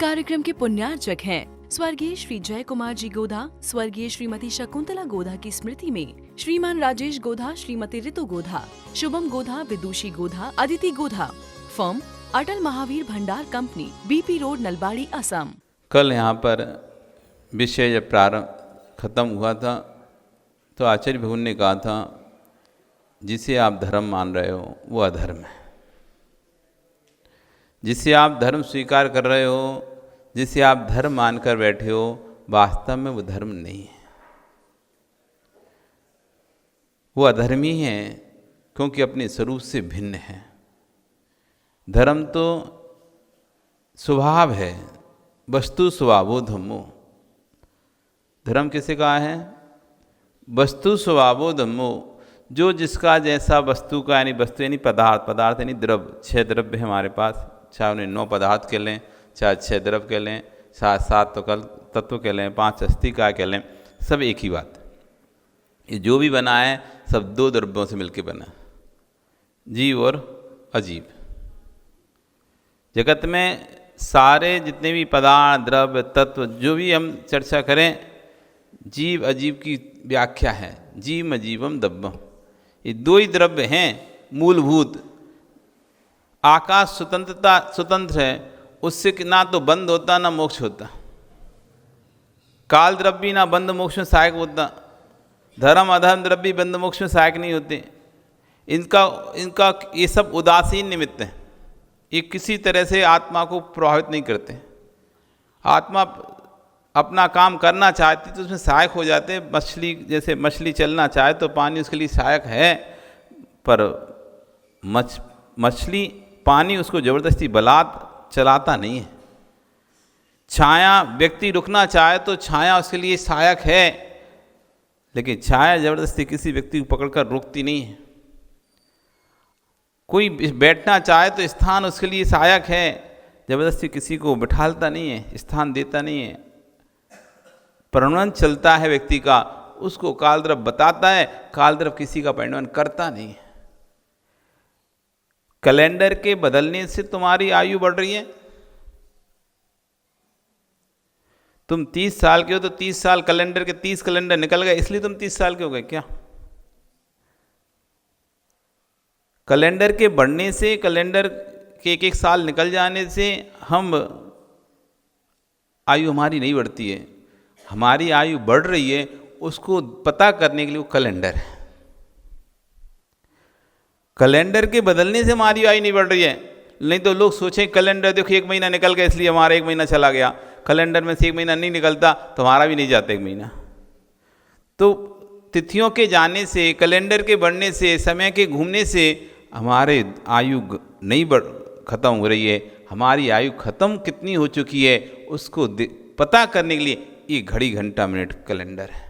कार्यक्रम के पुण्यार्चक हैं स्वर्गीय श्री जय कुमार जी गोधा, स्वर्गीय श्रीमती शकुंतला गोधा की स्मृति में श्रीमान राजेश गोधा, श्रीमती ऋतु गोधा, शुभम गोधा, विदुषी गोधा, अदिति गोधा। फर्म अटल महावीर भंडार company, BP road, Nalbari, Assam. कल यहाँ पर विषय जब प्रारंभ खत्म हुआ था तो आचार्य भगवान ने कहा था जिसे आप धर्म मान रहे हो वो अधर्म है, जिसे आप धर्म स्वीकार कर रहे हो, जिसे आप धर्म मानकर बैठे हो, वास्तव में वो धर्म नहीं है, वो अधर्मी है क्योंकि अपने स्वरूप से भिन्न है। धर्म तो स्वभाव है, वस्तु स्वभावो धम्मो। धर्म किसे कहा है? वस्तु स्वभावो धम्मो, जो जिसका जैसा वस्तु का, यानी वस्तु यानी पदार्थ, पदार्थ यानी द्रव्य। 6 द्रव्य है हमारे पास, चाहे उन्हें 9 पदार्थ कह लें, चाहे 6 द्रव्य कह लें, चाहे 7 तत्व कह लें, 5 अस्थि का कह लें, सब एक ही बात। ये जो भी बना है सब 2 द्रव्यों से मिलकर बना, जीव और अजीव। जगत में सारे जितने भी पदार्थ, द्रव्य, तत्व जो भी हम चर्चा करें, जीव अजीव की व्याख्या है जीव अजीवम दब्बम। ये 2 ही द्रव्य हैं मूलभूत। आकाश स्वतंत्र है, उससे ना तो बंध होता ना मोक्ष होता। काल द्रव्य ना बंध मोक्ष में सहायक होता, धर्म अधर्म द्रव्य बंध मोक्ष में सहायक नहीं होते। इनका ये सब उदासीन निमित्त है, ये किसी तरह से आत्मा को प्रभावित नहीं करते। आत्मा अपना काम करना चाहती तो उसमें सहायक हो जाते। मछली जैसे मछली चलना चाहे तो पानी उसके लिए सहायक है, पर मछली पानी उसको जबरदस्ती बलात् चलाता नहीं है। छाया व्यक्ति रुकना चाहे तो छाया उसके लिए सहायक है, लेकिन छाया जबरदस्ती किसी व्यक्ति को पकड़कर रोकती नहीं है। कोई बैठना चाहे तो स्थान उसके लिए सहायक है, जबरदस्ती किसी को बिठालता नहीं है, स्थान देता नहीं है। परिणमन चलता है व्यक्ति का, उसको कालद्रव्य बताता है, कालद्रव्य किसी का परिणमन करता नहीं है। कैलेंडर के बदलने से तुम्हारी आयु बढ़ रही है। तुम 30 साल के हो तो 30 साल कैलेंडर के 30 कैलेंडर निकल गए, इसलिए तुम 30 साल के हो गए क्या? कैलेंडर के बढ़ने से, कैलेंडर के 1-1 साल निकल जाने से हम आयु हमारी नहीं बढ़ती है। हमारी आयु बढ़ रही है, उसको पता करने के लिए वो कैलेंडर है। कैलेंडर के बदलने से हमारी आयु नहीं बढ़ रही है। नहीं तो लोग सोचें कैलेंडर देखो 1 महीना निकल गया इसलिए हमारा 1 महीना चला गया, कैलेंडर में से 1 महीना नहीं निकलता तो हमारा भी नहीं जाता 1 महीना। तो तिथियों के जाने से, कैलेंडर के बढ़ने से, समय के घूमने से हमारे आयु नहीं खत्म हो रही है। हमारी आयु खत्म कितनी हो चुकी है उसको पता करने के लिए ये घड़ी घंटा मिनट कैलेंडर है।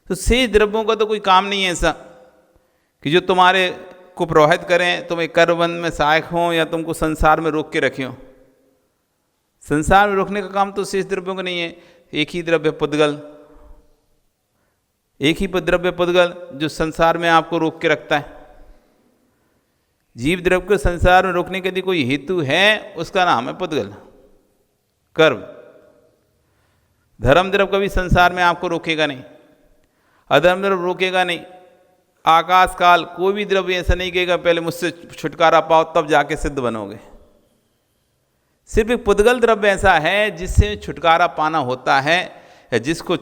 तो शेष द्रव्यों का तो कोई काम नहीं है ऐसा कि जो तुम्हारे को प्रभावित करें, तुम्हें कर्मबंध में सहायक हों या तुमको संसार में रोक के रखें हो। संसार में रोकने का काम तो शेष द्रव्यों का नहीं है। एक ही द्रव्य पुद्गल, एक ही द्रव्य पुद्गल जो संसार में आपको रोक के रखता है। जीव द्रव्य को संसार में रोकने के यदि कोई हेतु है, उसका नाम है पुद्गल, कर्म। धर्म द्रव्य कभी संसार में आपको रोकेगा नहीं, अधर्म द्रव्य रोकेगा नहीं। आकाश काल कोई भी द्रव्य ऐसा नहीं कहेगा पहले मुझसे छुटकारा पाओ तब जाके सिद्ध बनोगे। सिर्फ एक पुद्गल द्रव्य ऐसा है जिससे छुटकारा पाना होता है, या जिसको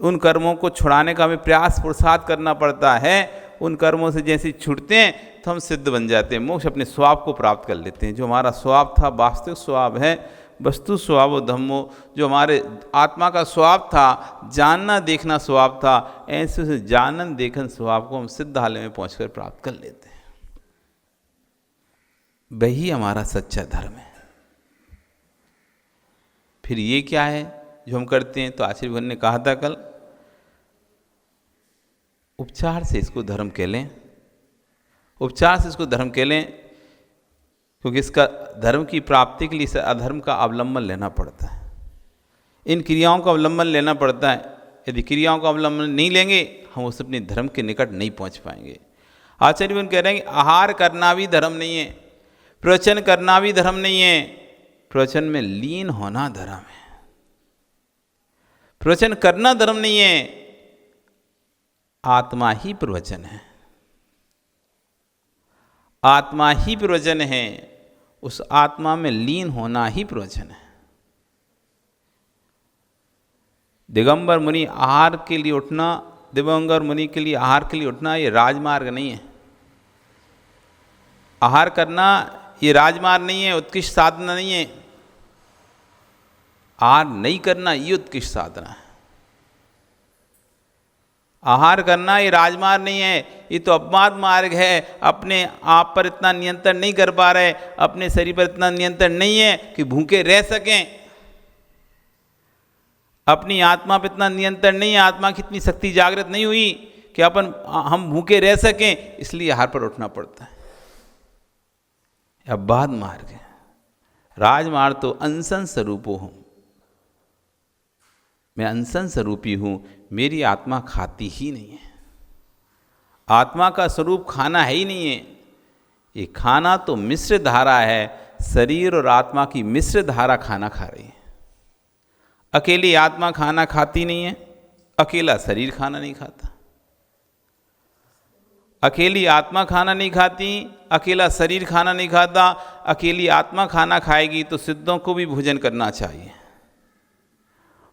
उन कर्मों को छुड़ाने का हमें प्रयास पुरुषार्थ करना पड़ता है। उन कर्मों से जैसे छूटते हैं तो हम सिद्ध बन जाते हैं, मोक्ष अपने स्वभाव को प्राप्त कर लेते हैं। जो हमारा स्वभाव था, वास्तविक स्वभाव है वस्तु स्वभाव धम्मो, जो हमारे आत्मा का स्वभाव था, जानना देखना स्वभाव था, ऐसे से जानन देखन स्वभाव को हम सिद्धालय में पहुंचकर प्राप्त कर लेते हैं। वही हमारा सच्चा धर्म है। फिर ये क्या है जो हम करते हैं? तो आचार्य भगवान ने कहा था कल, उपचार से इसको धर्म कह लें, उपचार से इसको धर्म कह लें, क्योंकि इसका धर्म की प्राप्ति के लिए इसे अधर्म का अवलंबन लेना पड़ता है। इन क्रियाओं का अवलंबन लेना पड़ता है। यदि क्रियाओं का अवलंबन नहीं लेंगे हम उस अपने धर्म के निकट नहीं पहुंच पाएंगे। आचार्य कह रहे हैं कि आहार करना भी धर्म नहीं है, प्रवचन करना भी धर्म नहीं है, प्रवचन में लीन होना धर्म है। प्रवचन करना धर्म नहीं है, आत्मा ही प्रवचन है, आत्मा ही प्रवचन है, उस आत्मा में लीन होना ही प्रवचन है। दिगंबर मुनि आहार के लिए उठना, दिगंबर मुनि के लिए आहार के लिए उठना ये राजमार्ग नहीं है। आहार करना ये राजमार्ग नहीं है, उत्कृष्ट साधना नहीं है। आहार नहीं करना ये उत्कृष्ट साधना है। आहार करना ये राजमार्ग नहीं है, ये तो अपमार्ग मार्ग है। अपने आप पर इतना नियंत्रण नहीं कर पा रहे, अपने शरीर पर इतना नियंत्रण नहीं है कि भूखे रह सकें, अपनी आत्मा पर इतना नियंत्रण नहीं है, आत्मा की इतनी शक्ति जागृत नहीं हुई कि हम भूखे रह सकें, इसलिए आहार पर उठना पड़ता है। अपवाद मार्ग है। राजमार्ग तो अनशन स्वरूपो हूँ, मैं अनशन स्वरूपी हूँ, मेरी आत्मा खाती ही नहीं है। आत्मा का स्वरूप खाना है ही नहीं है, ये खाना तो मिश्र धारा है। शरीर और आत्मा की मिश्र धारा खाना खा रही है। अकेली आत्मा खाना खाती नहीं है, अकेला शरीर खाना नहीं खाता। अकेली आत्मा खाना नहीं खाती, अकेला शरीर खाना नहीं खाता। अकेली आत्मा खाना खाएगी तो सिद्धों को भी भोजन करना चाहिए,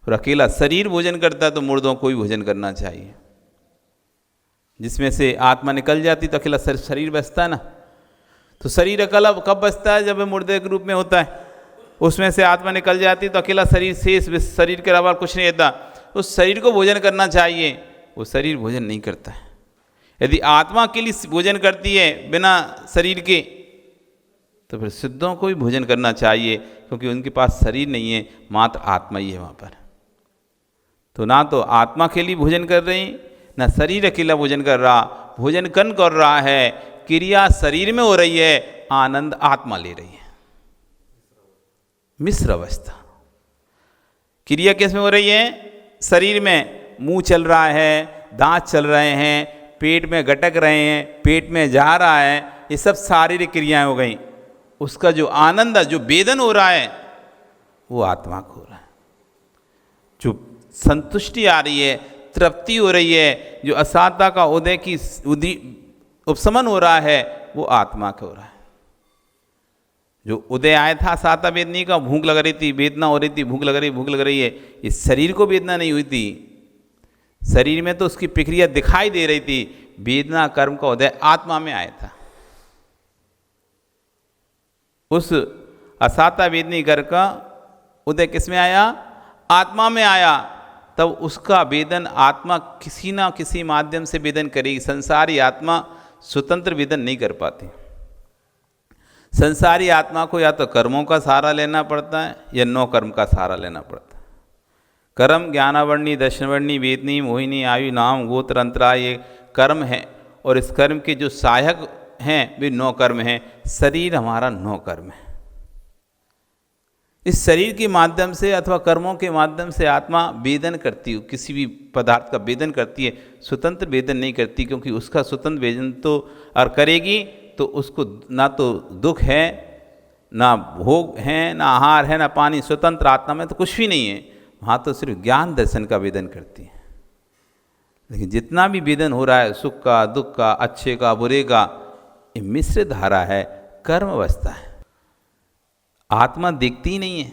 और अकेला शरीर भोजन करता है तो मुर्दों को भी भोजन करना चाहिए। जिसमें से आत्मा निकल जाती तो अकेला शरीर बचता है ना। तो शरीर अकेला कब बचता है? जब मुर्दे के रूप में होता है। उसमें से आत्मा निकल जाती तो अकेला शरीर शेष, शरीर के अलावा कुछ नहीं रहता। उस शरीर को भोजन करना चाहिए, वो शरीर भोजन नहीं करता है। यदि आत्मा के लिए भोजन करती है बिना शरीर के, तो फिर सिद्धों को भी भोजन करना चाहिए, क्योंकि उनके पास शरीर नहीं है, मात्र आत्मा ही है वहाँ पर। तो ना तो आत्मा के लिए भोजन कर रही, ना शरीर अकेला भोजन कर रहा। भोजन कौन कर रहा है? क्रिया शरीर में हो रही है, आनंद आत्मा ले रही है। मिश्र अवस्था। क्रिया किस में हो रही है? शरीर में। मुंह चल रहा है, दांत चल रहे हैं, पेट में गटक रहे हैं, पेट में जा रहा है, ये सब शारीरिक क्रियाएं हो गई। उसका जो आनंद है, जो वेदन हो रहा है, वो आत्मा को हो रहा है। जो संतुष्टि आ रही है, तृप्ति हो रही है, जो असाता का उदय की उपशमन हो रहा है, वो आत्मा को हो रहा है। जो उदय आया था साता वेदनी का, भूख लग रही थी, वेदना हो रही थी, भूख लग रही है, इस शरीर को वेदना नहीं हुई थी। शरीर में तो उसकी प्रक्रिया दिखाई दे रही थी। वेदना कर्म का उदय आत्मा में आया था। उस असाता वेदनी घर का उदय किस में आया? आत्मा में आया। तब उसका वेदन आत्मा किसी ना किसी माध्यम से वेदन करेगी। संसारी आत्मा स्वतंत्र वेदन नहीं कर पाती। संसारी आत्मा को या तो कर्मों का सहारा लेना पड़ता है, या नौ कर्म का सहारा लेना पड़ता है। कर्म ज्ञानावर्णी, दर्शनवर्णी, वेदनी, मोहिनी, आयु, नाम, गोत्र, अंतरा, ये कर्म है। और इस कर्म के जो सहायक हैं वे 9 कर्म हैं। शरीर हमारा 9 कर्म है। इस शरीर के माध्यम से अथवा कर्मों के माध्यम से आत्मा वेदन करती है, किसी भी पदार्थ का वेदन करती है। स्वतंत्र वेदन नहीं करती, क्योंकि उसका स्वतंत्र वेदन तो और करेगी तो उसको ना तो दुख है, ना भोग है, ना आहार है, ना पानी। स्वतंत्र आत्मा में तो कुछ भी नहीं है। वहाँ तो सिर्फ ज्ञान दर्शन का वेदन करती है। लेकिन जितना भी वेदन हो रहा है, सुख का, दुख का, अच्छे का, बुरे का, ये मिश्र धारा है, कर्म अवस्था है। आत्मा देखती ही नहीं है।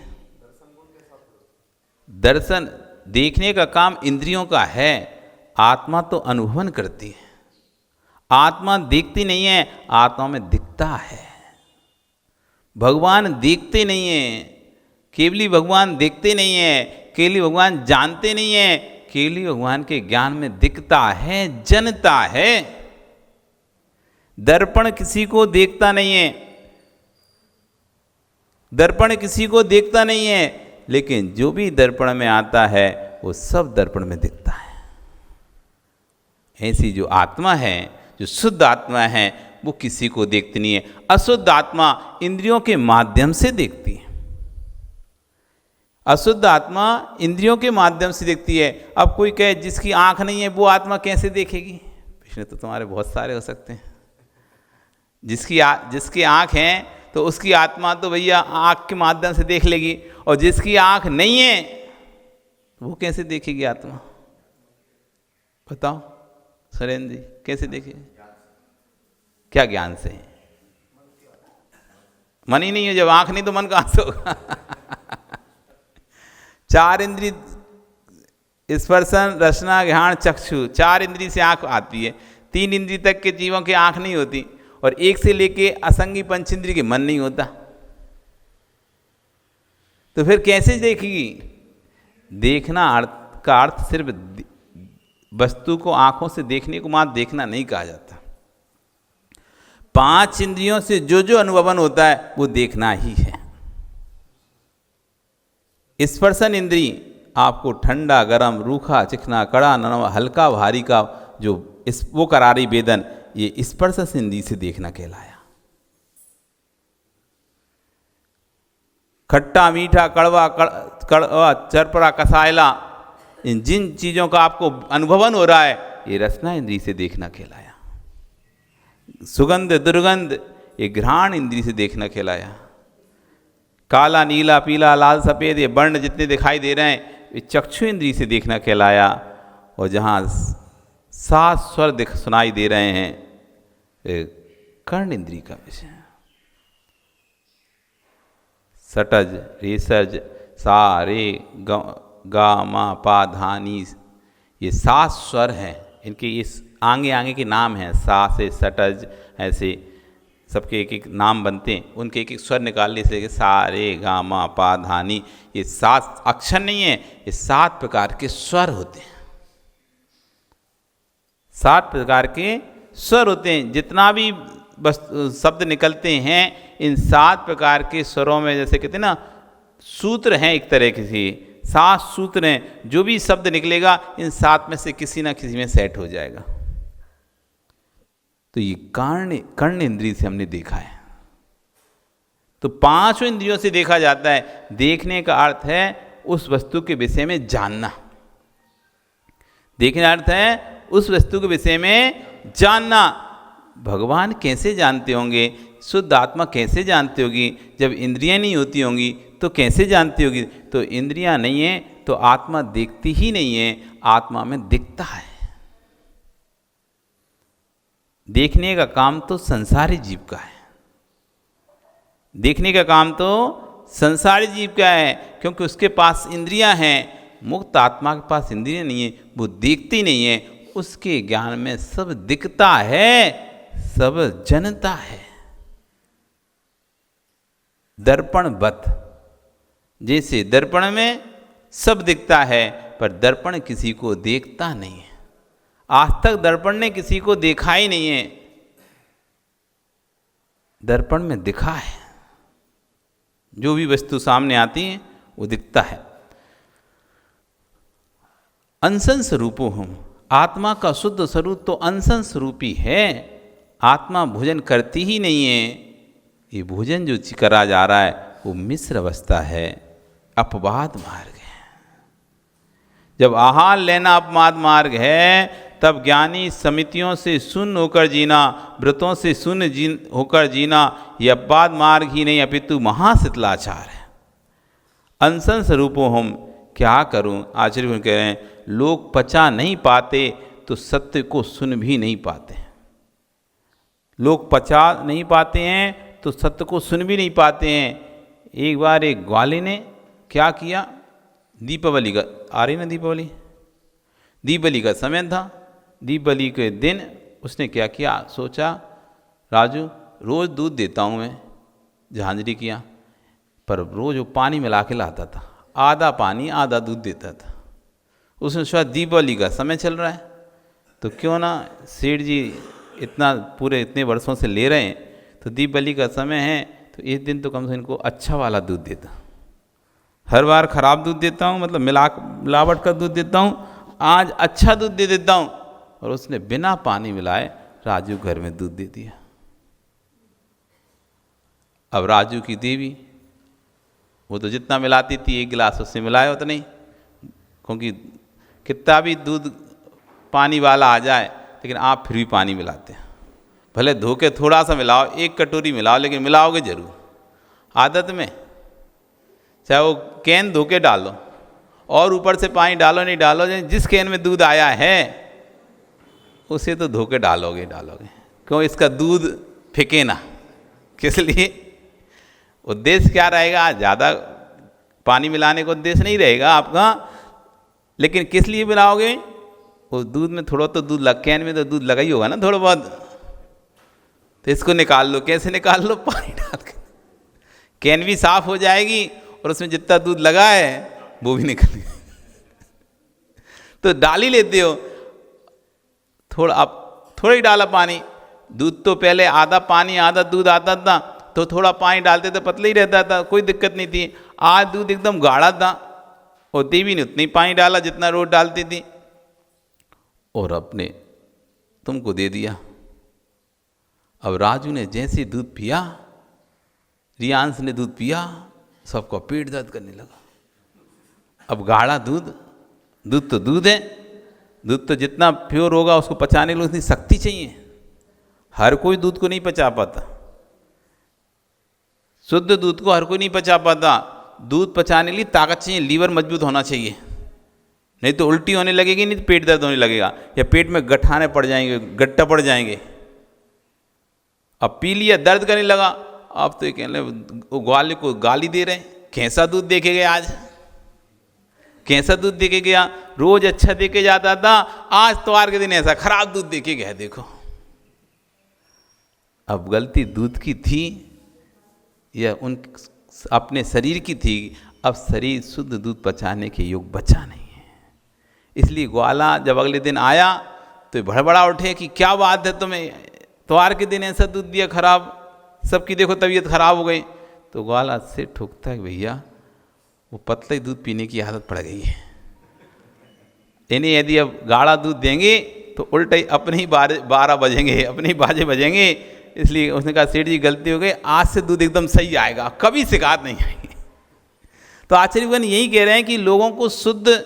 दर्शन देखने का काम इंद्रियों का है, आत्मा तो अनुभवन करती है। आत्मा देखती नहीं है, आत्मा में दिखता है। भगवान देखते नहीं है, केवली भगवान देखते नहीं है, केवली भगवान जानते नहीं है, केवली भगवान के ज्ञान में दिखता है, जनता है। दर्पण किसी को देखता नहीं है, दर्पण किसी को देखता नहीं है, लेकिन जो भी दर्पण में आता है वो सब दर्पण में दिखता है। ऐसी जो आत्मा है, जो शुद्ध आत्मा है, वो किसी को देखती नहीं है। अशुद्ध आत्मा इंद्रियों के माध्यम से देखती है। अशुद्ध आत्मा इंद्रियों के माध्यम से देखती है। अब कोई कहे जिसकी आंख नहीं है वो आत्मा कैसे देखेगी? प्रश्न तो तुम्हारे बहुत सारे हो सकते हैं। जिसकी आंख है तो उसकी आत्मा तो भैया आँख के माध्यम से देख लेगी, और जिसकी आँख नहीं है वो कैसे देखेगी आत्मा? बताओ सुरेंद्र जी, कैसे देखेगी? क्या ज्ञान से? मन ही नहीं है, जब आँख नहीं तो मन कहाँ से होगा? चार इंद्रिय, स्पर्शन रसना घ्राण चक्षु, चार इंद्रिय से आँख आती है। 3 इंद्रिय तक के जीवों की आँख नहीं होती, और एक से लेके असंगी पंच इंद्रिय के मन नहीं होता। तो फिर कैसे देखेगी? देखना का अर्थ सिर्फ वस्तु को आंखों से देखने को मात्र देखना नहीं कहा जाता। 5 इंद्रियों से जो जो अनुभवन होता है वो देखना ही है। स्पर्शन इंद्रिय आपको ठंडा गरम रूखा चिकना कड़ा नरम हल्का भारी का जो वो करारी वेदन, ये स्पर्श इंद्रिय से देखना कहलाया। खट्टा मीठा कड़वा कड़वा चरपड़ा कसायला, इन जिन चीज़ों का आपको अनुभवन हो रहा है ये रसना इंद्रिय से देखना कहलाया। सुगंध दुर्गंध ये घ्राण इंद्रिय से देखना कहलाया। काला नीला पीला लाल सफ़ेद ये वर्ण जितने दिखाई दे रहे हैं ये चक्षु इंद्रिय से देखना कहलाया। और जहाँ 7 स्वर सुनाई दे रहे हैं कर्ण इंद्रिय का विषय। सटज रेसज सा रे गा मा पा धा नी, ये 7 स्वर हैं, इनके इस आगे आगे के नाम हैं। सा से सटज ऐसे सबके एक एक नाम बनते हैं, उनके एक एक स्वर निकालने से सा रे गा मा पा धा नी, ये 7 अक्षर नहीं है, ये 7 प्रकार के स्वर होते हैं। 7 प्रकार के स्वर होते हैं। जितना भी शब्द निकलते हैं इन 7 प्रकार के स्वरों में, जैसे कहते हैं ना सूत्र हैं, एक तरह के से 7 सूत्र हैं। जो भी शब्द निकलेगा इन 7 में से किसी ना किसी में सेट हो जाएगा। तो ये कर्ण इंद्रिय से हमने देखा है। तो 5 इंद्रियों से देखा जाता है। देखने का अर्थ है उस वस्तु के विषय में जानना। देखने का अर्थ है उस वस्तु के विषय में जानना। भगवान कैसे जानते होंगे, शुद्ध आत्मा कैसे जानती होगी? जब इंद्रियां नहीं होती होंगी तो कैसे जानती होगी? तो इंद्रियां नहीं है तो आत्मा देखती ही नहीं है, आत्मा में दिखता है। देखने का काम तो संसारी जीव का है। देखने का काम तो संसारी जीव का है, क्योंकि उसके पास इंद्रियां हैं। मुक्त आत्मा के पास इंद्रियां नहीं है, वो देखती नहीं है। उसके ज्ञान में सब दिखता है, सब जनता है। दर्पणवत, जैसे दर्पण में सब दिखता है पर दर्पण किसी को देखता नहीं है। आज तक दर्पण ने किसी को देखा ही नहीं है, दर्पण में दिखा है। जो भी वस्तु सामने आती है वो दिखता है। अंशन स्वरूपो हम, आत्मा का शुद्ध स्वरूप तो अंशन स्वरूपी है। आत्मा भोजन करती ही नहीं है। ये भोजन जो करा जा रहा है वो मिश्र अवस्था है, अपवाद मार्ग है। जब आहार लेना अपवाद मार्ग है तब ज्ञानी समितियों से शून्य होकर जीना, व्रतों से शून्य होकर जीना, ये अपवाद मार्ग ही नहीं अपितु महाशितलाचार है। अंशन स्वरूपो हम, क्या करूं? आचार्य कह रहे हैं लोग पचा नहीं पाते तो सत्य को सुन भी नहीं पाते। लोग पचा नहीं पाते हैं तो सत्य को सुन भी नहीं पाते हैं। एक बार एक ग्वाले ने क्या किया, दीपावली का आ रही ना दीपावली का समय था। दीपावली के दिन उसने क्या किया, सोचा राजू रोज़ दूध देता हूँ मैं झांझरी किया, पर रोज़ वो पानी मिला के लाता था, आधा पानी आधा दूध देता था। उसने सोचा दीपावली का समय चल रहा है तो क्यों ना सेठ जी इतना पूरे इतने वर्षों से ले रहे हैं तो दीपावली का समय है तो इस दिन तो कम से इनको अच्छा वाला दूध देता। हर बार ख़राब दूध देता हूँ, मतलब मिलावट का दूध देता हूँ, आज अच्छा दूध दे देता हूँ। और उसने बिना पानी मिलाए राजू घर में दूध दे दिया। अब राजू की देवी वो तो जितना मिलाती थी 1 गिलास उससे मिलाया होता नहीं, क्योंकि कितना भी दूध पानी वाला आ जाए लेकिन आप फिर भी पानी मिलाते हैं। भले धो के थोड़ा सा मिलाओ, 1 कटोरी मिलाओ, लेकिन मिलाओगे जरूर। आदत में, चाहे वो कैन धो के डालो और ऊपर से पानी डालो नहीं डालो, जिस कैन में दूध आया है उसे तो धो के डालोगे। क्यों? इसका दूध फेंके ना। किस लिए? उद्देश्य क्या रहेगा? ज़्यादा पानी मिलाने का उद्देश्य नहीं रहेगा आपका, लेकिन किस लिए मिलाओगे? उस दूध में थोड़ा तो दूध कैन में तो दूध लगा ही होगा ना थोड़ा बहुत, तो इसको निकाल लो। कैसे निकाल लो? पानी डाल के। कैन भी साफ हो जाएगी और उसमें जितना दूध लगा है वो भी निकल गया। तो डाल ही लेते हो थोड़ा ही डाला पानी। दूध तो पहले आधा पानी आधा दूध आता था, तो थोड़ा पानी डालते तो पतला ही रहता था, कोई दिक्कत नहीं थी। आज दूध एकदम गाढ़ा था और देवी ने उतनी ही पानी डाला जितना रोज डालती थी, और अपने तुमको दे दिया। अब राजू ने जैसे दूध पिया, रियांश ने दूध पिया, सबको पेट दर्द करने लगा। अब गाढ़ा दूध तो दूध है, दूध तो जितना प्योर होगा उसको पचाने के लिए उतनी शक्ति चाहिए। हर कोई दूध को नहीं पचा पाता, शुद्ध दूध को हर कोई नहीं पचा पाता। दूध पचाने के लिए ताकत चाहिए, लीवर मजबूत होना चाहिए, नहीं तो उल्टी होने लगेगी, नहीं तो पेट दर्द होने लगेगा, या पेट में गठाने पड़ जाएंगे, गट्टा पड़ जाएंगे। अब पी लिया, दर्द करने लगा। अब तो ये कहने ग्वाले को गाली दे रहे हैं, कैसा दूध देके गया आज, कैसा दूध देके गया। रोज अच्छा देके जाता था, आज त्योहार के दिन ऐसा खराब दूध देके गया। देखो अब गलती दूध की थी या उन अपने शरीर की थी। अब शरीर शुद्ध दूध पचाने के योग बचा नहीं है। इसलिए ग्वाला जब अगले दिन आया तो भड़बड़ा उठे कि क्या बात है, तुम्हें त्योहार के दिन ऐसा दूध दिया खराब, सबकी देखो तबीयत खराब हो गई। तो ग्वाला से ठोकता है, भैया वो पतला ही दूध पीने की आदत पड़ गई है, इन्हें यदि अब गाढ़ा दूध देंगे तो उल्टे अपने ही 12 बजेंगे, अपने ही बाजे बजेंगे। इसलिए उसने कहा सेठ जी गलती हो गई, आज से दूध एकदम सही आएगा, कभी शिकायत नहीं आएगी। तो आचार्यगण यही कह रहे हैं कि लोगों को शुद्ध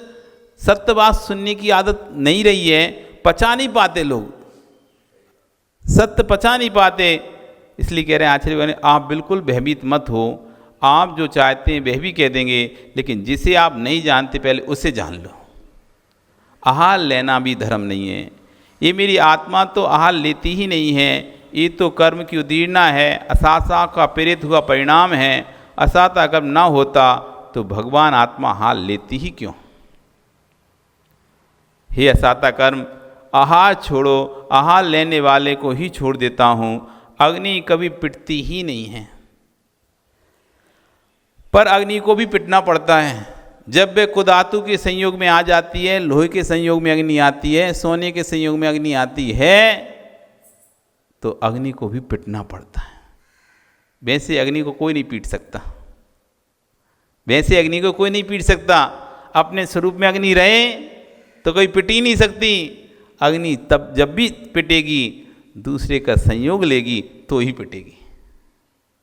सत्य बात सुनने की आदत नहीं रही है, पचा नहीं पाते लोग, सत्य पचा नहीं पाते। इसलिए कह रहे हैं आचार्यगण आप बिल्कुल भयभीत मत हो, आप जो चाहते हैं वह भी कह देंगे, लेकिन जिसे आप नहीं जानते पहले उसे जान लो। आहार लेना भी धर्म नहीं है, ये मेरी आत्मा तो आहार लेती ही नहीं है, ये तो कर्म की उदीर्णा है, असाता का प्रेरित हुआ परिणाम है। असाता कर्म ना होता तो भगवान आत्मा आहार लेती ही क्यों। हे असाता कर्म, आहार छोड़ो, आहार लेने वाले को ही छोड़ देता हूँ। अग्नि कभी पिटती ही नहीं है, पर अग्नि को भी पिटना पड़ता है। जब वे कुधातु के संयोग में आ जाती है, लोहे के संयोग में अग्नि आती है, सोने के संयोग में अग्नि आती है, तो अग्नि को भी पिटना पड़ता है। वैसे अग्नि को कोई नहीं पीट सकता, वैसे अग्नि को कोई नहीं पीट सकता। अपने स्वरूप में अग्नि रहे तो कोई पिट ही नहीं सकती। अग्नि तब जब भी पिटेगी दूसरे का संयोग लेगी तो ही पिटेगी।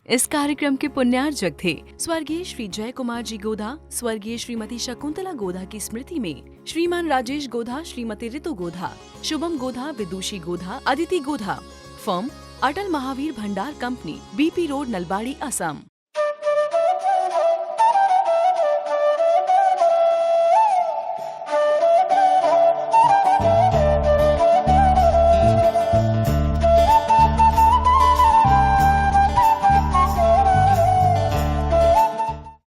इस कार्यक्रम के पुण्यार्जक थे स्वर्गीय श्री जय कुमार जी गोधा, स्वर्गीय श्रीमती शकुंतला गोधा की स्मृति में श्रीमान राजेश गोधा, श्रीमती ऋतु गोधा, शुभम गोधा, विदुषी गोधा, अदिति गोधा। फर्म अटल महावीर भंडार company, BP road, Nalbari, Assam.